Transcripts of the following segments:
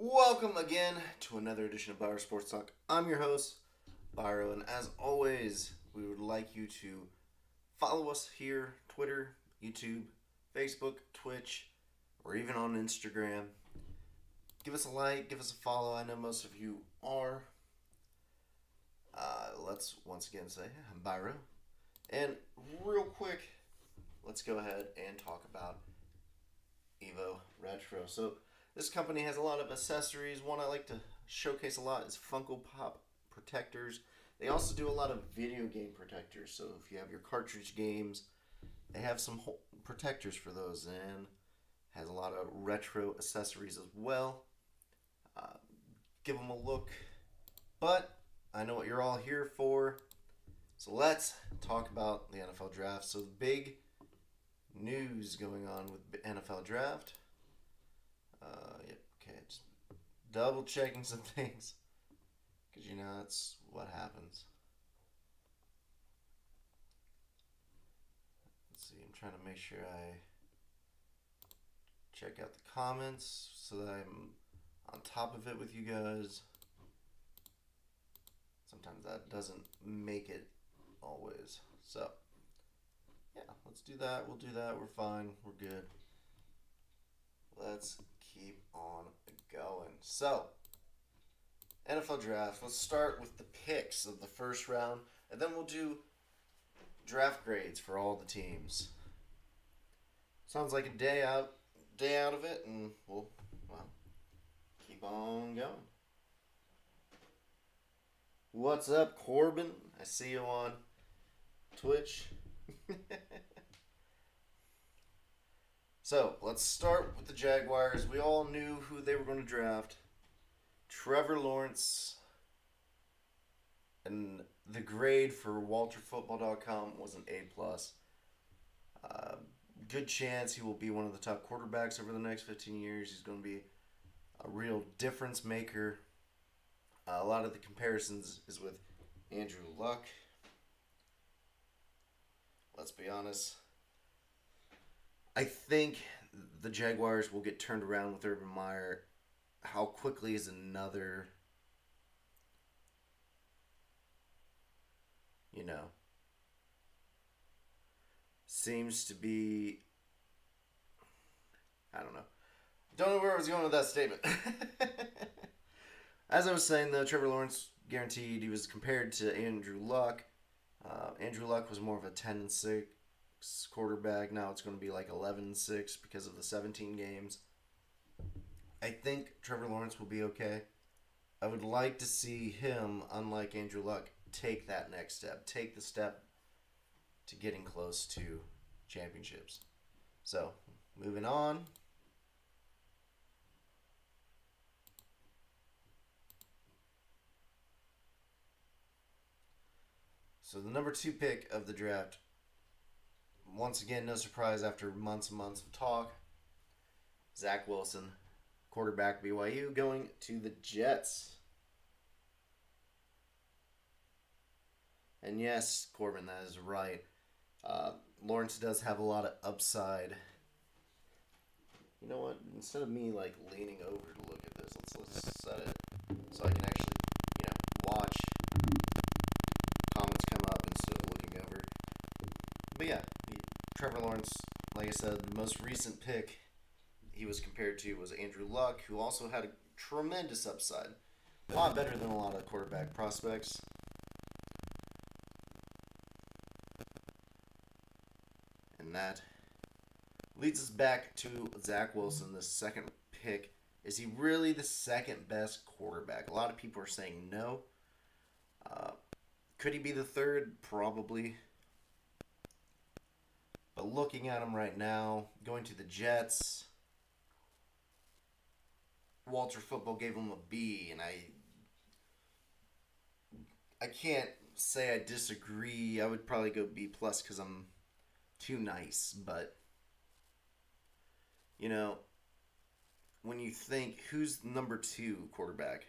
Welcome again to another edition of Biro Sports Talk. I'm your host, Biro, and as always, we would like you to follow us here, Twitter, YouTube, Facebook, Twitch, or even on Instagram. Give us a like, give us a follow. I know most of you are. Let's once again say, I'm Biro. And real quick, let's go ahead and talk about Evo Retro. So, this company has a lot of accessories. One I like to showcase a lot is Funko Pop protectors. They also do a lot of video game protectors. So if you have your cartridge games, they have some protectors for those, and has a lot of retro accessories as well. Give them a look. But I know what you're all here for. So let's talk about the NFL draft. So the big news going on with the NFL draft. Okay, just double checking some things, because you know that's what happens. Let's see, I'm trying to make sure I check out the comments so that I'm on top of it with you guys. Sometimes that doesn't make it always. So, yeah, let's do that. We'll do that. We're fine. We're good. Let's keep on going. So, NFL draft. Let's start with the picks of the first round, and then we'll do draft grades for all the teams. Sounds like a day out of it, and we'll keep on going. What's up, Corbin? I see you on Twitch. So, let's start with the Jaguars. We all knew who they were going to draft. Trevor Lawrence. And the grade for WalterFootball.com was an A+. Good chance he will be one of the top quarterbacks over the next 15 years. He's going to be a real difference maker. A lot of the comparisons is with Andrew Luck. Let's be honest. I think the Jaguars will get turned around with Urban Meyer. How quickly is another, seems to be, I don't know. Don't know where I was going with that statement. As I was saying, though, Trevor Lawrence guaranteed. He was compared to Andrew Luck. Andrew Luck was more of a 10-6 quarterback. Now it's going to be like 11-6 because of the 17 games. I think Trevor Lawrence will be okay. I would like to see him, unlike Andrew Luck, take that next step. Take the step to getting close to championships. So, moving on. So the number 2 pick of the draft, once again, no surprise after months and months of talk, Zach Wilson, quarterback BYU, going to the Jets. And yes, Corbin, that is right. Lawrence does have a lot of upside. You know what? Instead of me leaning over to look at this, let's set it so I can actually watch comments come up instead of looking over. But yeah, Trevor Lawrence, like I said, the most recent pick he was compared to was Andrew Luck, who also had a tremendous upside. A lot better than a lot of quarterback prospects. And that leads us back to Zach Wilson, the second pick. Is he really the second best quarterback? A lot of people are saying no. Could he be the third? Probably. But looking at him right now, going to the Jets, Walter Football gave him a B, and I can't say I disagree. I would probably go B plus because I'm too nice. But when you think who's number 2 quarterback,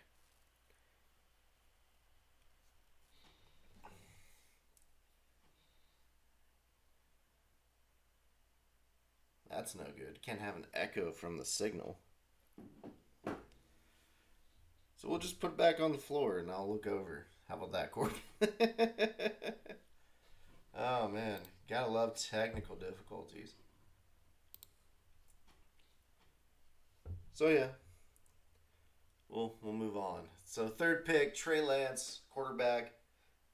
that's no good. Can't have an echo from the signal. So we'll just put it back on the floor and I'll look over. How about that, Corbin? Oh man, gotta love technical difficulties. So yeah, we'll move on. So third pick, Trey Lance, quarterback,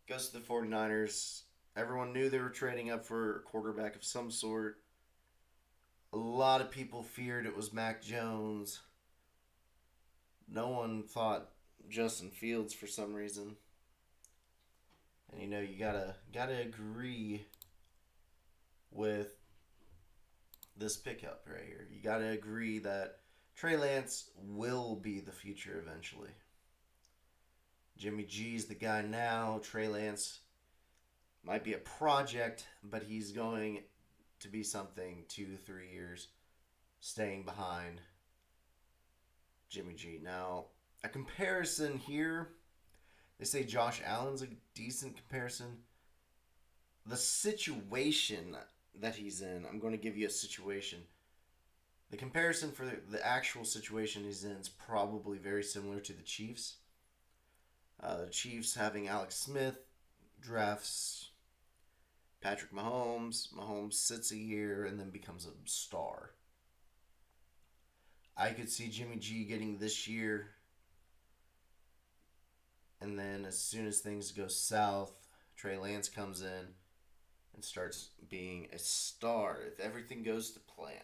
goes to the 49ers. Everyone knew they were trading up for a quarterback of some sort. A lot of people feared it was Mac Jones. No one thought Justin Fields for some reason. And you know, you gotta agree with this pickup right here. You gotta agree that Trey Lance will be the future eventually. Jimmy G's the guy now. Trey Lance might be a project, but he's going to be something 2-3 years staying behind Jimmy G. Now, a comparison here, they say Josh Allen's a decent comparison. The situation that he's in, I'm going to give you a situation. The comparison for the actual situation he's in is probably very similar to the Chiefs. The Chiefs having Alex Smith drafts Patrick Mahomes. Mahomes sits a year and then becomes a star. I could see Jimmy G getting this year, and then as soon as things go south, Trey Lance comes in and starts being a star if everything goes to plan.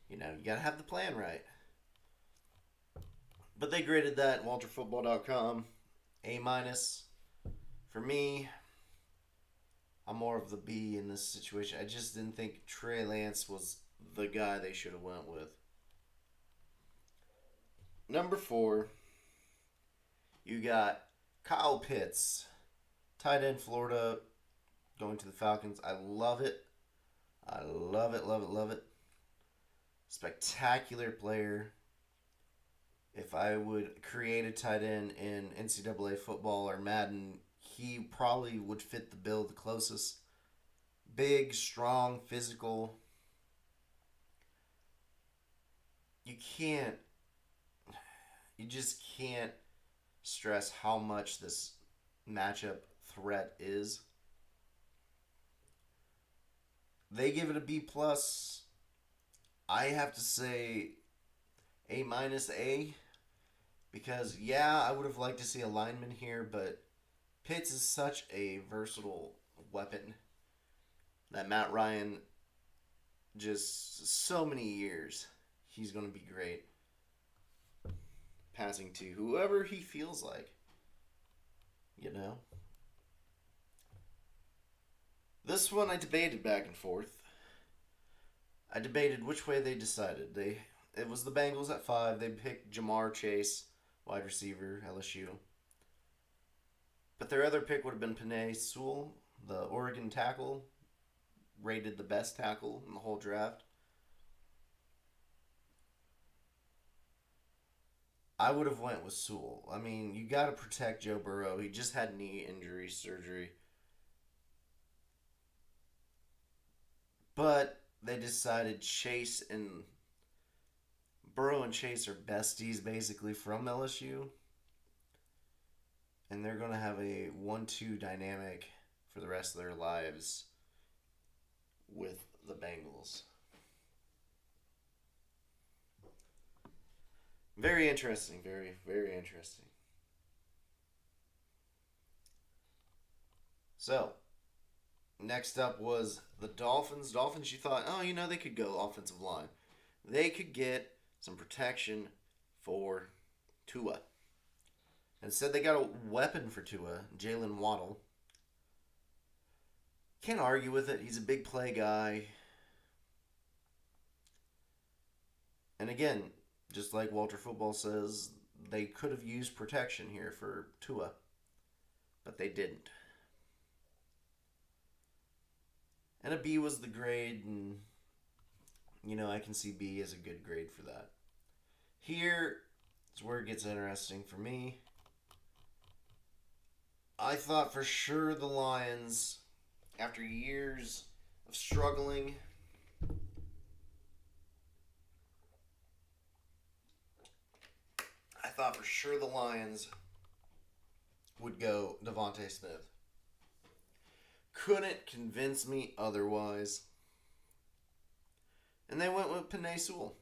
You know, you got to have the plan right. But they graded that WalterFootball.com A-. For me, I'm more of the B in this situation. I just didn't think Trey Lance was the guy they should have went with. Number 4, you got Kyle Pitts, tight end Florida, going to the Falcons. I love it. I love it, love it, love it. Spectacular player. If I would create a tight end in NCAA football or Madden, he probably would fit the bill the closest. Big, strong, physical. You just can't stress how much this matchup threat is. They give it a B+. I have to say A-, A, because yeah, I would have liked to see a lineman here, but Pitts is such a versatile weapon that Matt Ryan, just so many years, he's going to be great passing to whoever he feels like, you know. This one I debated back and forth. I debated which way they decided. It was the Bengals at 5. They picked Jamar Chase, wide receiver, LSU. But their other pick would have been Penei Sewell, the Oregon tackle, rated the best tackle in the whole draft. I would have went with Sewell. I mean, you got to protect Joe Burrow. He just had knee injury surgery. But they decided Chase and Burrow and Chase are besties basically from LSU. And they're going to have a 1-2 dynamic for the rest of their lives with the Bengals. Very interesting. Very, very interesting. So, next up was the Dolphins. Dolphins, you thought, oh, you know, they could go offensive line. They could get some protection for Tua. Instead, they got a weapon for Tua, Jalen Waddle. Can't argue with it. He's a big play guy. And again, just like Walter Football says, they could have used protection here for Tua, but they didn't. And a B was the grade, and, you know, I can see B as a good grade for that. Here is where it gets interesting for me. I thought for sure the Lions, after years of struggling, thought for sure the Lions would go Devontae Smith. Couldn't convince me otherwise. And they went with Penei Sewell.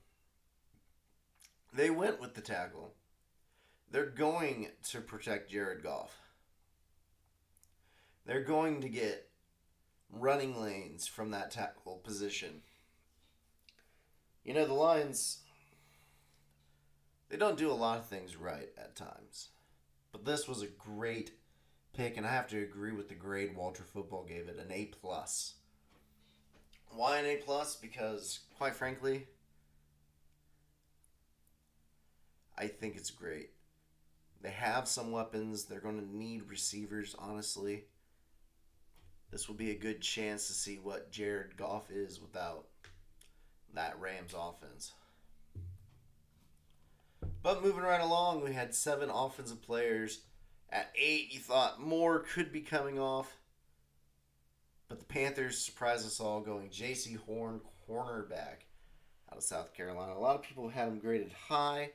They went with the tackle. They're going to protect Jared Goff. They're going to get running lanes from that tackle position. You know, the Lions, they don't do a lot of things right at times. But this was a great pick, and I have to agree with the grade Walter Football gave it, an A+. Why an A+? Because, quite frankly, I think it's great. They have some weapons. They're going to need receivers, honestly. This will be a good chance to see what Jared Goff is without that Rams offense. But moving right along, we had 7 offensive players. At 8, you thought more could be coming off. But the Panthers surprised us all, going J.C. Horn, cornerback, out of South Carolina. A lot of people had him graded high.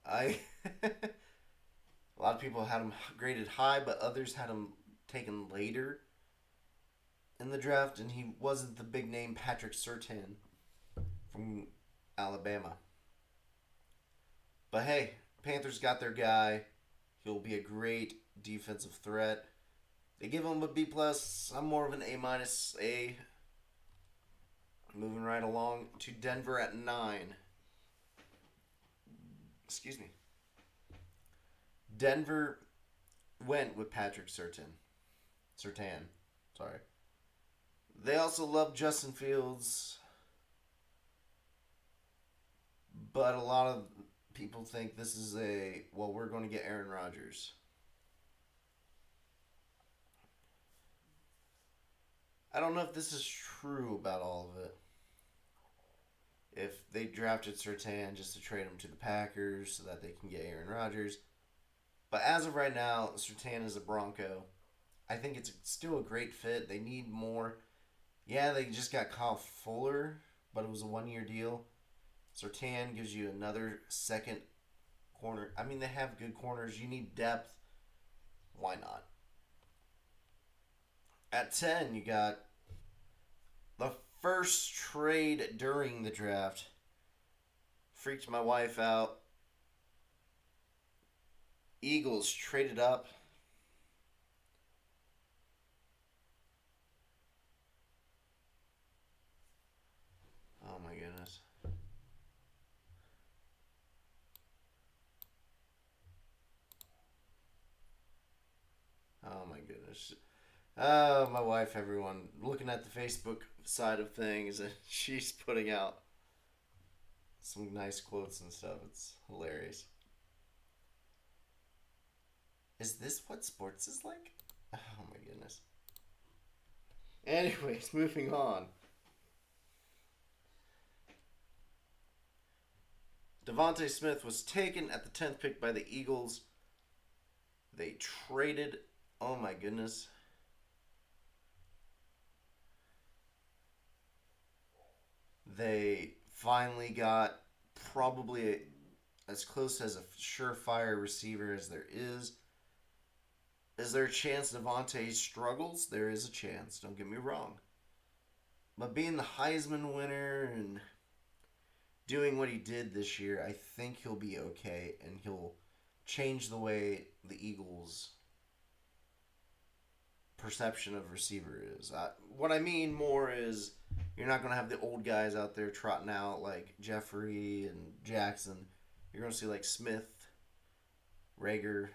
A lot of people had him graded high, but others had him taken later in the draft, and he wasn't the big name Patrick Surtain from Alabama. But hey, Panthers got their guy. He'll be a great defensive threat. They give him a B+. I'm more of an A-. Moving right along to Denver at 9. Excuse me. Denver went with Patrick Surtain. Sorry. They also love Justin Fields. But a lot of people think this is we're going to get Aaron Rodgers. I don't know if this is true about all of it. If they drafted Surtain just to trade him to the Packers so that they can get Aaron Rodgers. But as of right now, Surtain is a Bronco. I think it's still a great fit. They need more. Yeah, they just got Kyle Fuller, but it was a 1-year deal. Surtain gives you another second corner. I mean, they have good corners. You need depth. Why not? At 10, you got the first trade during the draft. Freaked my wife out. Eagles traded up. Oh my goodness. Oh my goodness. My wife, everyone, looking at the Facebook side of things, and she's putting out some nice quotes and stuff. It's hilarious. Is this what sports is like? Oh my goodness. Anyways, moving on. Devontae Smith was taken at the 10th pick by the Eagles. They traded. Oh my goodness. They finally got probably as close as a surefire receiver as there is. Is there a chance Devontae struggles? There is a chance, don't get me wrong. But being the Heisman winner and doing what he did this year, I think he'll be okay, and he'll change the way the Eagles' perception of receiver is. What I mean more is you're not going to have the old guys out there trotting out like Jeffrey and Jackson. You're going to see like Smith, Rager,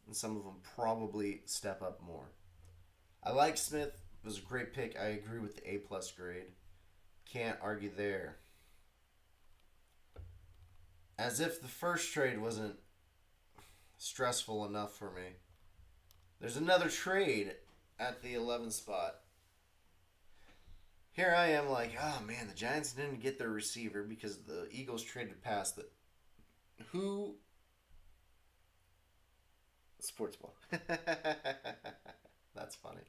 and some of them probably step up more. I like Smith. It was a great pick. I agree with the A+ grade. Can't argue there. As if the first trade wasn't stressful enough for me. There's another trade at the 11th spot. Here I am like, oh man, the Giants didn't get their receiver because the Eagles traded past it. Who? Sports ball. That's funny.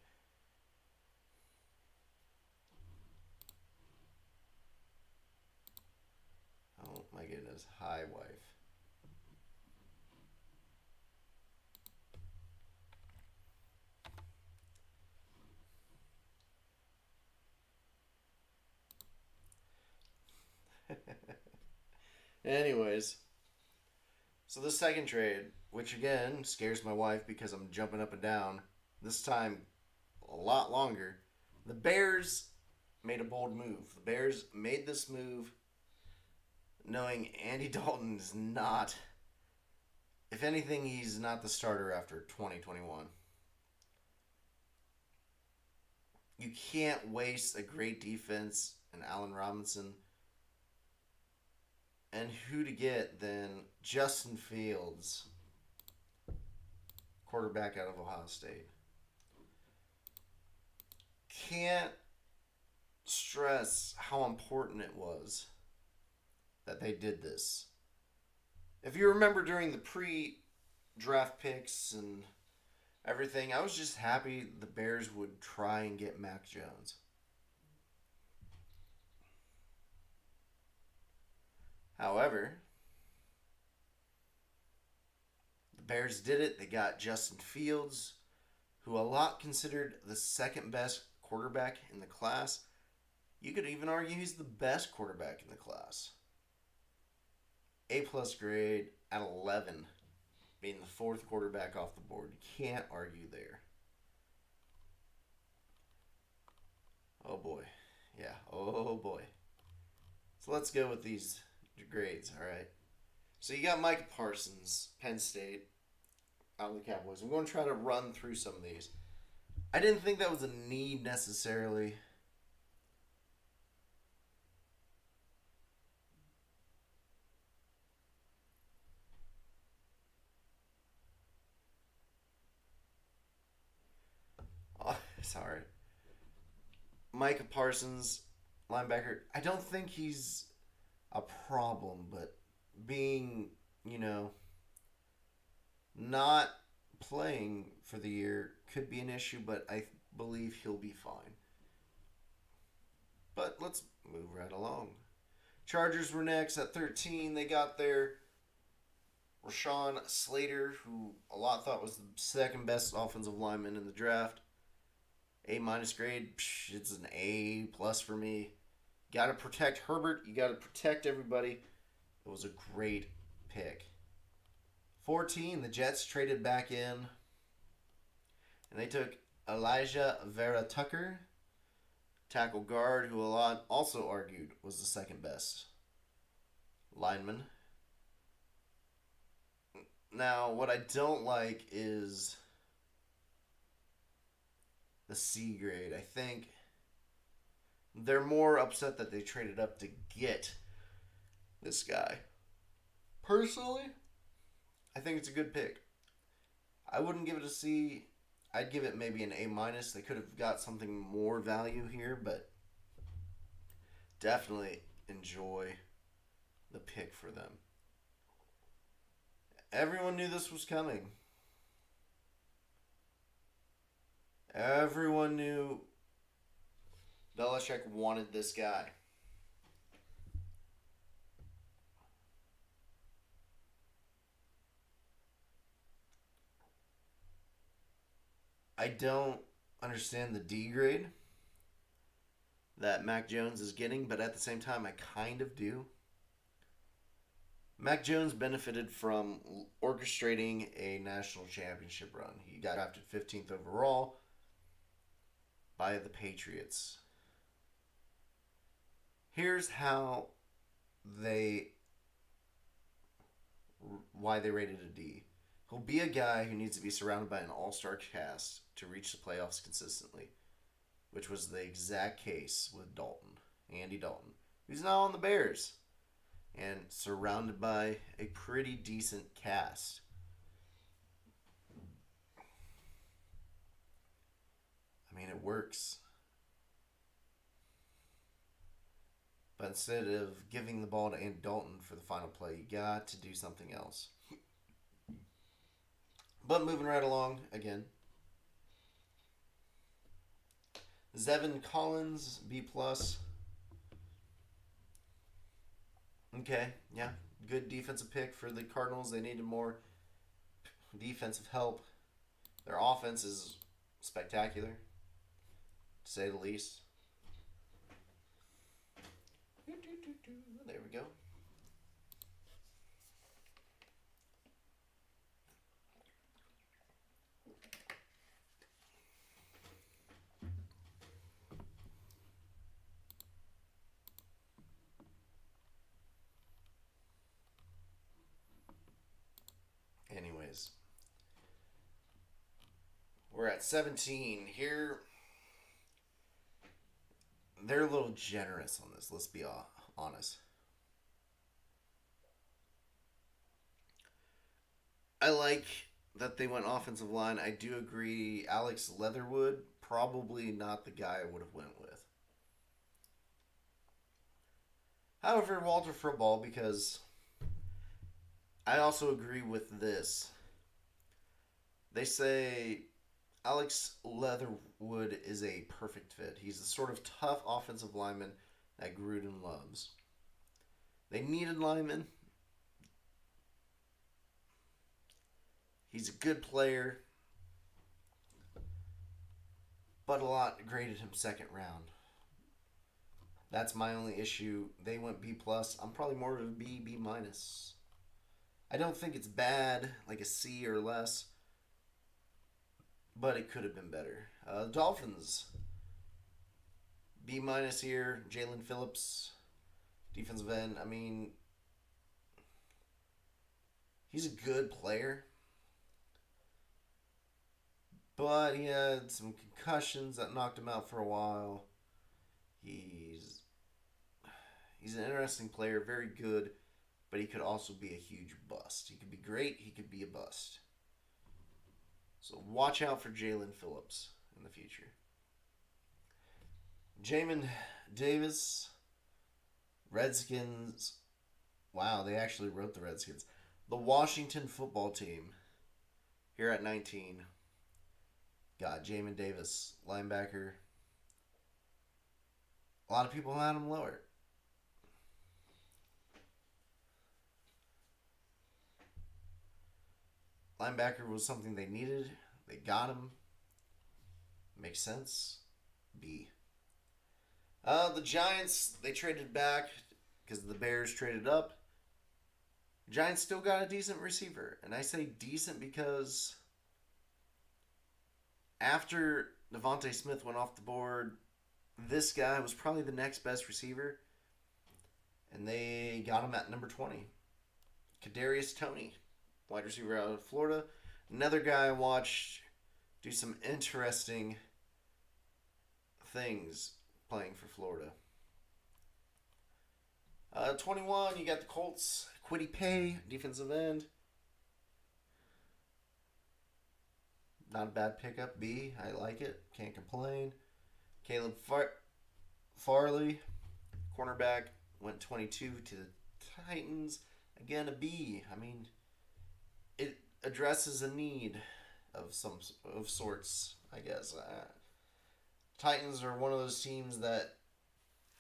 his high wife. Anyways, so the second trade, which again scares my wife because I'm jumping up and down, this time a lot longer. The Bears made a bold move. The Bears made this move knowing Andy Dalton is not, if anything, he's not the starter after 2021. You can't waste a great defense and Allen Robinson. And who to get than Justin Fields, quarterback out of Ohio State. Can't stress how important it was that they did this. If you remember during the pre-draft picks and everything, I was just happy the Bears would try and get Mac Jones. However, the Bears did it. They got Justin Fields, who a lot considered the second best quarterback in the class. You could even argue he's the best quarterback in the class. A-plus grade at 11, being the fourth quarterback off the board. You can't argue there. Oh boy. Yeah, oh boy. So let's go with these grades, all right? So you got Micah Parsons, Penn State, out of the Cowboys. I'm going to try to run through some of these. I didn't think that was a need necessarily. Oh, sorry. Micah Parsons, linebacker. I don't think he's a problem, but being, not playing for the year could be an issue, but I believe he'll be fine. But let's move right along. Chargers were next at 13. They got their Rashawn Slater, who a lot thought was the second best offensive lineman in the draft. A- grade, it's an A+ for me. Got to protect Herbert. You got to protect everybody. It was a great pick. 14, the Jets traded back in. And they took Elijah Vera Tucker, tackle guard, who a lot also argued was the second best lineman. Now, what I don't like is the C grade. I think they're more upset that they traded up to get this guy. Personally, I think it's a good pick. I wouldn't give it a C. I'd give it maybe an A-. They could have got something more value here, but definitely enjoy the pick for them. Everyone knew this was coming. Everyone knew Belichick wanted this guy. I don't understand the D grade that Mac Jones is getting, but at the same time, I kind of do. Mac Jones benefited from orchestrating a national championship run. He got drafted 15th overall by the Patriots. Here's why they rated a D. He'll be a guy who needs to be surrounded by an all-star cast to reach the playoffs consistently, which was the exact case with Dalton, Andy Dalton, who's now on the Bears and surrounded by a pretty decent cast. I mean, it works. But instead of giving the ball to Andy Dalton for the final play, you got to do something else. But moving right along again. Zevin Collins, B+. Okay, yeah, good defensive pick for the Cardinals. They needed more defensive help. Their offense is spectacular, to say the least. There we go. Anyways, we're at 17 here. They're a little generous on this, let's be honest. I like that they went offensive line. I do agree Alex Leatherwood, probably not the guy I would have went with. However, Walter Football, because I also agree with this. They say Alex Leatherwood is a perfect fit. He's the sort of tough offensive lineman that Gruden loves. They needed linemen. He's a good player, but a lot graded him second round. That's my only issue. They went B plus. I'm probably more of a B minus. I don't think it's bad, like a C or less, but it could have been better. Dolphins, B minus here. Jalen Phillips, defensive end. I mean, he's a good player, but he had some concussions that knocked him out for a while. He's an interesting player, very good, but he could also be a huge bust. He could be great, he could be a bust. So watch out for Jalen Phillips in the future. Jamin Davis, Redskins. Wow, they actually wrote the Redskins. The Washington football team, here at 19, got Jamin Davis, linebacker. A lot of people had him lower. Linebacker was something they needed. They got him. Makes sense. B. The Giants, they traded back because the Bears traded up. Giants still got a decent receiver. And I say decent because after Devontae Smith went off the board, this guy was probably the next best receiver. And they got him at number 20. Kadarius Toney, wide receiver out of Florida. Another guy I watched do some interesting things playing for Florida. 21, you got the Colts. Kwity Paye, defensive end. Not a bad pickup. B, I like it. Can't complain. Caleb Farley, cornerback, went 22 to the Titans. Again, a B. I mean, it addresses a need of some of sorts, I guess. Titans are one of those teams that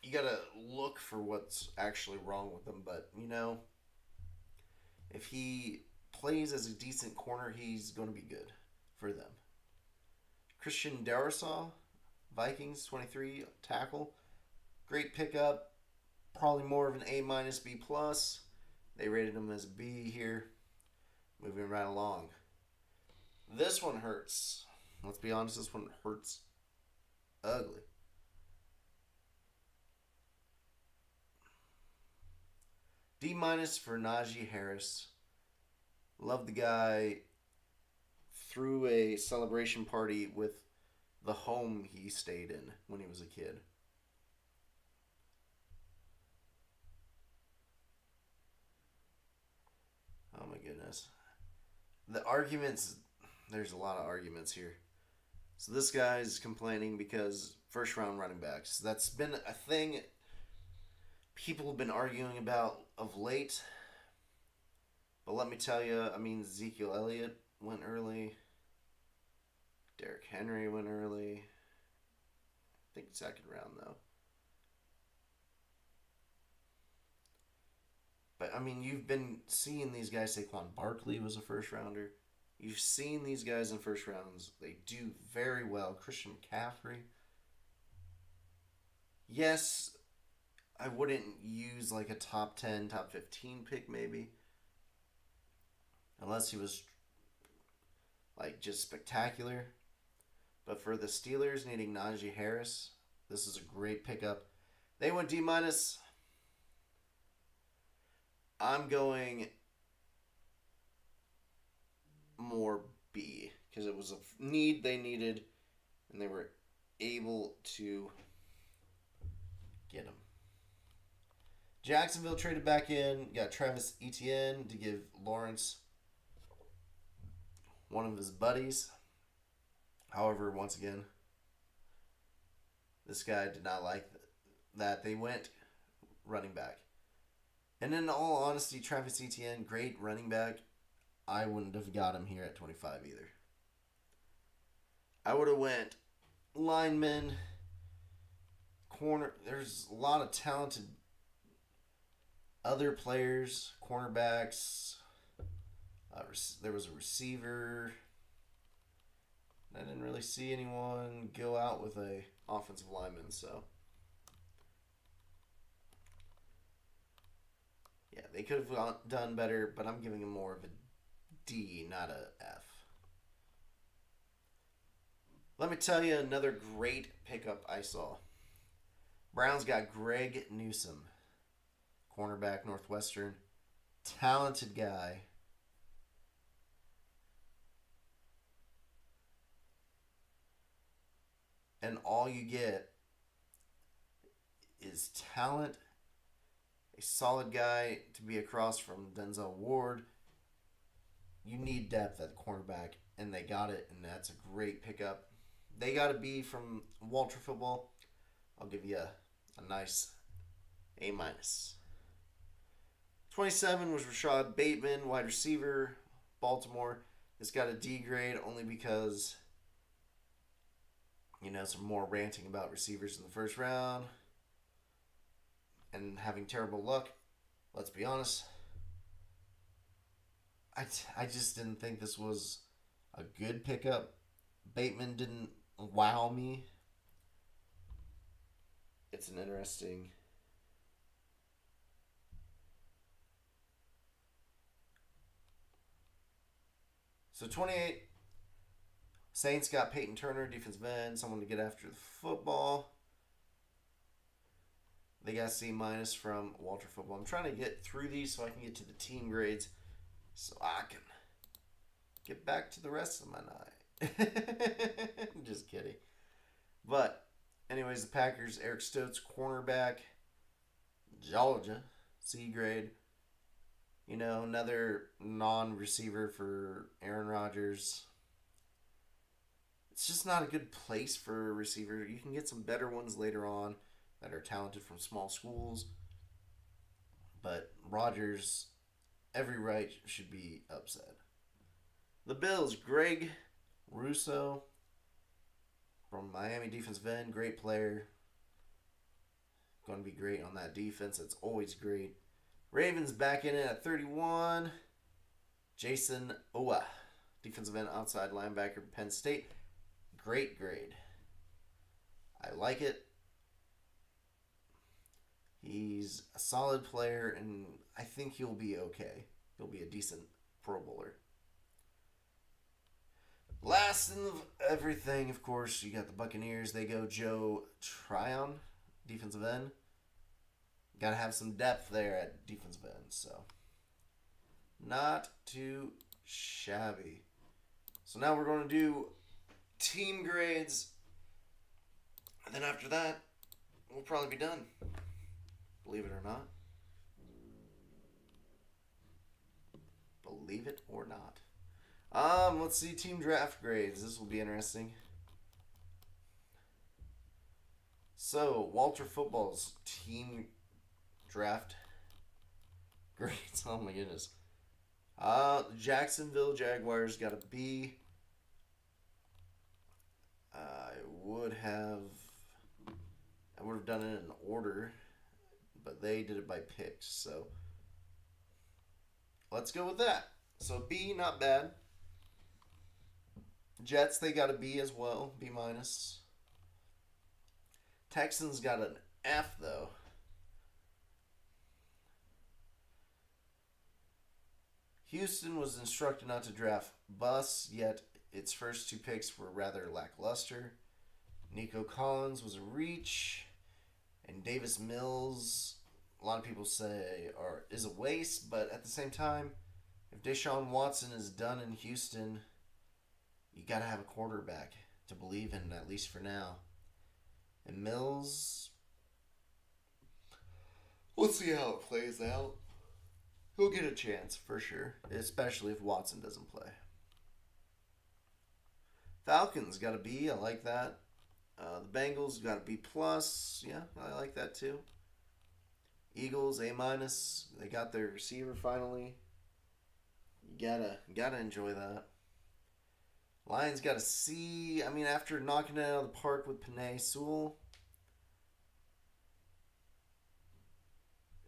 you gotta look for what's actually wrong with them. But, you know, if he plays as a decent corner, he's going to be good for them. Christian Darrisaw, Vikings, 23, tackle. Great pickup. Probably more of an A minus, B plus. They rated him as a B here. Moving right along. This one hurts. Let's be honest, this one hurts ugly. D minus for Najee Harris. Love the guy. Threw a celebration party with the home he stayed in when he was a kid. Oh my goodness. The arguments, there's a lot of arguments here. So this guy's complaining because first round running backs. That's been a thing people have been arguing about of late. But let me tell you, I mean, Ezekiel Elliott went early. Derrick Henry went early. I think second round, though. But I mean, you've been seeing these guys. Saquon Barkley was a first rounder. You've seen these guys in first rounds. They do very well. Christian McCaffrey. Yes, I wouldn't use like a top 10, top 15 pick maybe. Unless he was like just spectacular. But for the Steelers needing Najee Harris, this is a great pickup. They went D minus. I'm going more B because it was a need they needed, and they were able to get him. Jacksonville traded back in, got Travis Etienne to give Lawrence one of his buddies. However, once again, this guy did not like that. They went running back. And in all honesty, Travis Etienne, great running back. I wouldn't have got him here at 25 either. I would have went lineman, corner. There's a lot of talented other players, cornerbacks. There was a receiver. I didn't really see anyone go out with a offensive lineman, so yeah, they could have done better, but I'm giving them more of a D, not a F. Let me tell you another great pickup I saw. Browns got Greg Newsome, cornerback, Northwestern, talented guy. And all you get is talent, a solid guy to be across from Denzel Ward. You need depth at cornerback, and they got it, and that's a great pickup. They got a B from Walter Football. I'll give you a nice A minus. 27 was Rashad Bateman, wide receiver, Baltimore. It's got a D grade only because, some more ranting about receivers in the first round and having terrible luck. Let's be honest. I just didn't think this was a good pickup. Bateman didn't wow me. It's an interesting. So 28. Saints got Peyton Turner, defensive end, someone to get after the football. They got C minus from Walter Football. I'm trying to get through these so I can get to the team grades so I can get back to the rest of my night. Just kidding. But, anyways, the Packers, Eric Stokes, cornerback, Georgia, C grade. Another non-receiver for Aaron Rodgers. It's just not a good place for a receiver. You can get some better ones later on that are talented from small schools. But Rodgers, every right, should be upset. The Bills, Greg Russo from Miami defensive end, great player. Going to be great on that defense. It's always great. Ravens back in it at 31. Jason Owa, defensive end, outside linebacker, Penn State. Great grade. I like it. He's a solid player, and I think he'll be okay. He'll be a decent Pro Bowler. Last in everything, of course, you got the Buccaneers. They go Joe Tryon, defensive end. Got to have some depth there at defensive end, so not too shabby. So now we're going to do team grades, and then after that, we'll probably be done. Believe it or not. Believe it or not. Let's see team draft grades. This will be interesting. So, Walter Football's team draft grades. Oh my goodness. Jacksonville Jaguars got a B. I would have done it in order, but they did it by picks. So let's go with that. So B, not bad. Jets, they got a B as well, B minus. Texans got an F though. Houston was instructed not to draft Bus, yet its first two picks were rather lackluster. Nico Collins was a reach, and Davis Mills, a lot of people say, is a waste, but at the same time, if Deshaun Watson is done in Houston, you got to have a quarterback to believe in, at least for now. And Mills, we'll see how it plays out. He'll get a chance for sure, especially if Watson doesn't play. Falcons got a B. I like that. The Bengals got a B plus. Yeah, I like that too. Eagles A minus. They got their receiver finally. You gotta enjoy that. Lions got a C. I mean, after knocking it out of the park with Penei Sewell.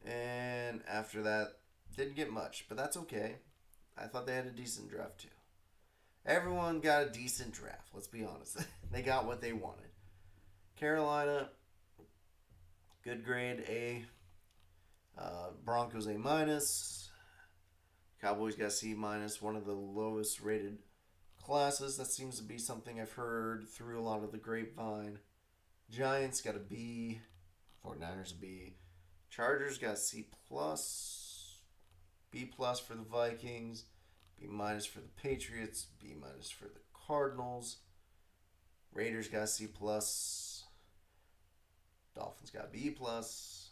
And after that, didn't get much, but that's okay. I thought they had a decent draft too. Everyone got a decent draft, let's be honest. They got what they wanted. Carolina, good grade A. Broncos A minus. Cowboys got C minus, one of the lowest rated classes. That seems to be something I've heard through a lot of the grapevine. Giants got a B. 49ers a B. Chargers got C plus. B plus for the Vikings. B minus for the Patriots. B minus for the Cardinals. Raiders got C plus. Dolphins got B plus.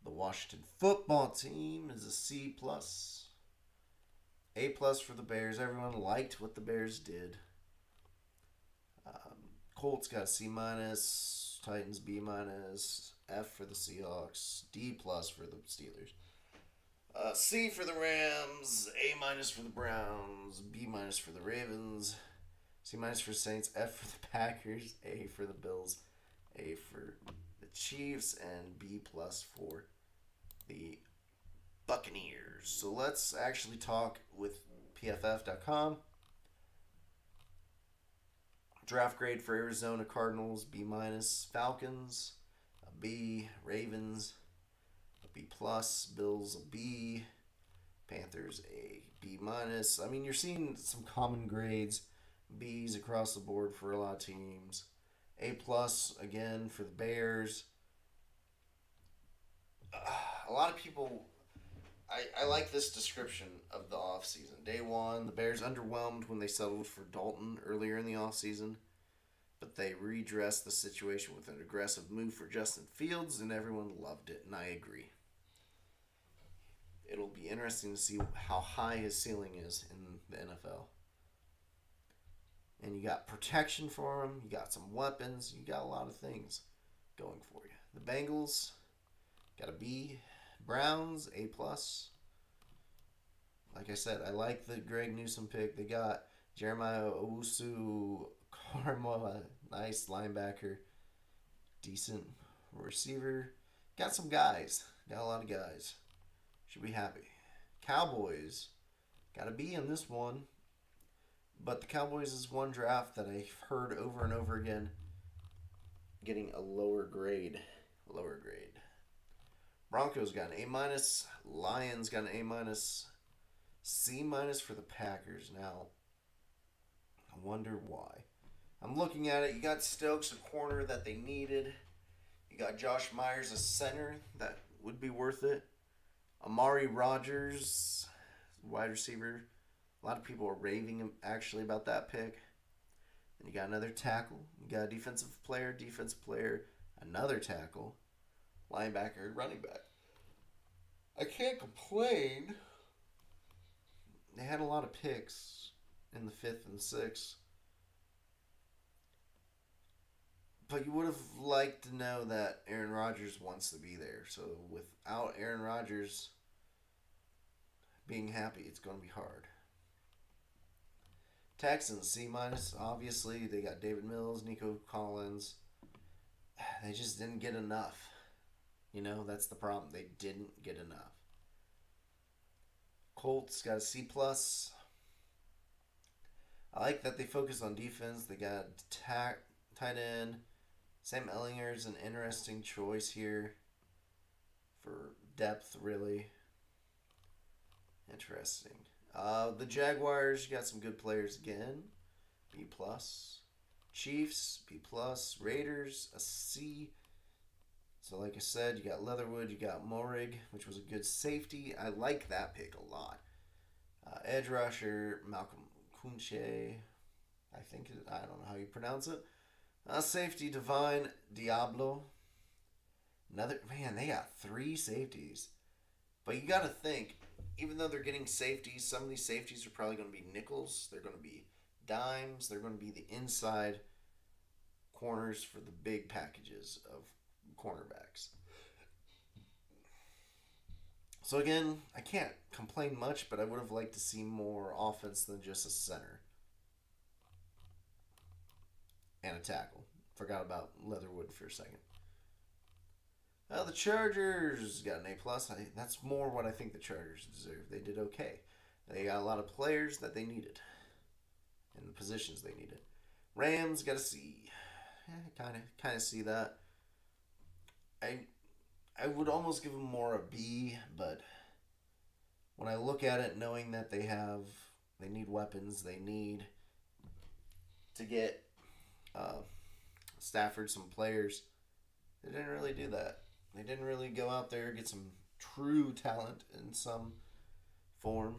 The Washington football team is a C plus. A plus for the Bears. Everyone liked what the Bears did. Colts got C minus. Titans B minus. F for the Seahawks. D plus for the Steelers. C for the Rams. A minus for the Browns. B minus for the Ravens. C minus for Saints. F for the Packers. A for the Bills. A for the Chiefs. And B plus for the Buccaneers. So let's actually talk with PFF.com. Draft grade for Arizona Cardinals, B minus. Falcons, a B. Ravens, a B plus. Bills, a B. Panthers, a B minus. I mean, you're seeing some common grades, B's across the board for a lot of teams. A plus again for the Bears. A lot of people. I like this description of the offseason. Day one, the Bears underwhelmed when they settled for Dalton earlier in the offseason, but they redressed the situation with an aggressive move for Justin Fields, and everyone loved it, and I agree. It'll be interesting to see how high his ceiling is in the NFL. And you got protection for him, you got some weapons, you got a lot of things going for you. The Bengals got a B. Browns, A plus. Like I said, I like the Greg Newsome pick. They got Jeremiah Owusu Karma, nice linebacker, decent receiver. Got some guys. Got a lot of guys. Should be happy. Cowboys got a B in this one. But the Cowboys is one draft that I've heard over and over again getting a lower grade. Lower grade. Broncos got an A minus. Lions got an A minus. C minus for the Packers. Now, I wonder why. I'm looking at it. You got Stokes, a corner that they needed. You got Josh Myers, a center that would be worth it. Amari Rogers, wide receiver. A lot of people are raving actually about that pick. And you got another tackle. You got a defensive player, another tackle. Linebacker, running back. I can't complain. They had a lot of picks in the 5th and 6th. But you would have liked to know that Aaron Rodgers wants to be there. So without Aaron Rodgers being happy, it's going to be hard. Texans, C minus. Obviously, they got David Mills, Nico Collins. They just didn't get enough. You know, that's the problem. They didn't get enough. Colts got a C plus. I like that they focus on defense. They got tight end. Sam Ellinger's an interesting choice here for depth, really. Interesting. The Jaguars got some good players again. B plus. Chiefs B plus. Raiders a C. So like I said, you got Leatherwood, you got Morig, which was a good safety. I like that pick a lot. Edge rusher Malcolm Kunche, I don't know how you pronounce it. Safety Divine Diablo. They got 3 safeties. But you got to think, even though they're getting safeties, some of these safeties are probably going to be nickels. They're going to be dimes. They're going to be the inside corners for the big packages of cornerbacks. So again, I can't complain much, but I would have liked to see more offense than just a center and a tackle. Forgot about Leatherwood for a second. The Chargers got an A plus. That's more what I think the Chargers deserve. They did okay. They got a lot of players that they needed in the positions they needed. Rams got a C. Kind of see that. I would almost give them more a B, but when I look at it, knowing that they need weapons, they need to get Stafford some players. They didn't really do that. They didn't really go out there and get some true talent in some form,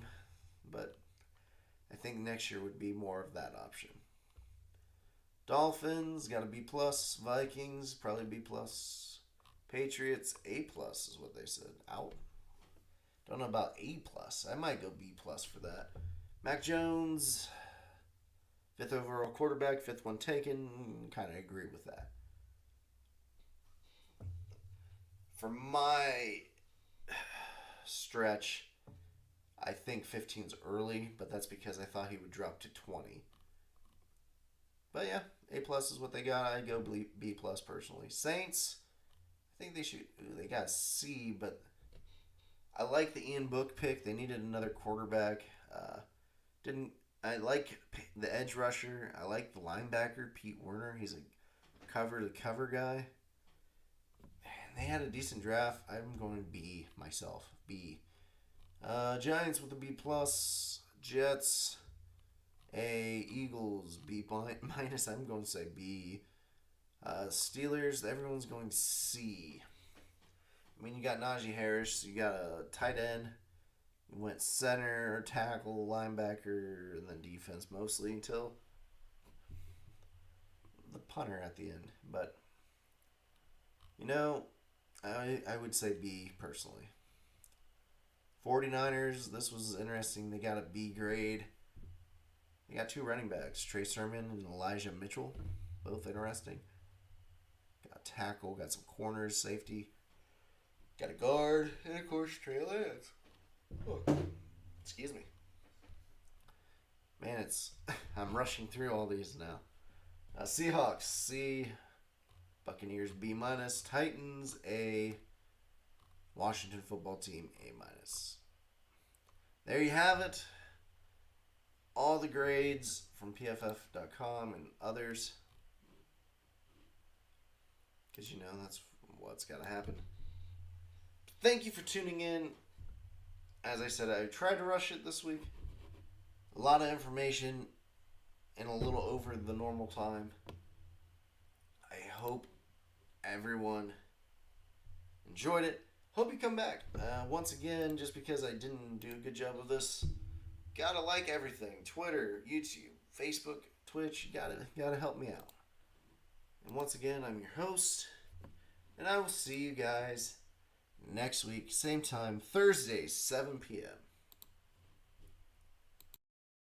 but I think next year would be more of that option. Dolphins got a B plus. Vikings probably B plus. Patriots A plus is what they said. Out. Don't know about A plus. I might go B plus for that. Mac Jones, 5th overall quarterback, 5th one taken. Kind of agree with that. For my stretch, I think 15's early, but that's because I thought he would drop to 20. But yeah, A plus is what they got. I go B plus personally. Saints, I think they got C, but I like the Ian Book pick. They needed another quarterback. I like the edge rusher. I like the linebacker, Pete Werner. He's a cover-to-cover guy. They had a decent draft. I'm going B myself. B. Giants with a B plus. Jets A. Eagles B minus. I'm going to say B. Steelers. Everyone's going C. I mean, you got Najee Harris. You got a tight end. You went center, tackle, linebacker, and then defense mostly until the punter at the end. But I would say B personally. 49ers, this was interesting. They got a B grade. They got 2 running backs, Trey Sermon and Elijah Mitchell. Both interesting. Got a tackle, got some corners, safety. Got a guard, and of course Trey Lance. Oh, excuse me. Man, I'm rushing through all these now. Seahawks, C. Buccaneers B minus. Titans A. Washington football team A minus. There you have it. All the grades from PFF.com and others. Because that's what's got to happen. Thank you for tuning in. As I said, I tried to rush it this week. A lot of information in a little over the normal time. I hope everyone enjoyed it. Hope you come back. Once again, just because I didn't do a good job of this, gotta like everything. Twitter, YouTube, Facebook, Twitch. You gotta help me out. And once again, I'm your host. And I will see you guys next week, same time, Thursdays, 7 p.m.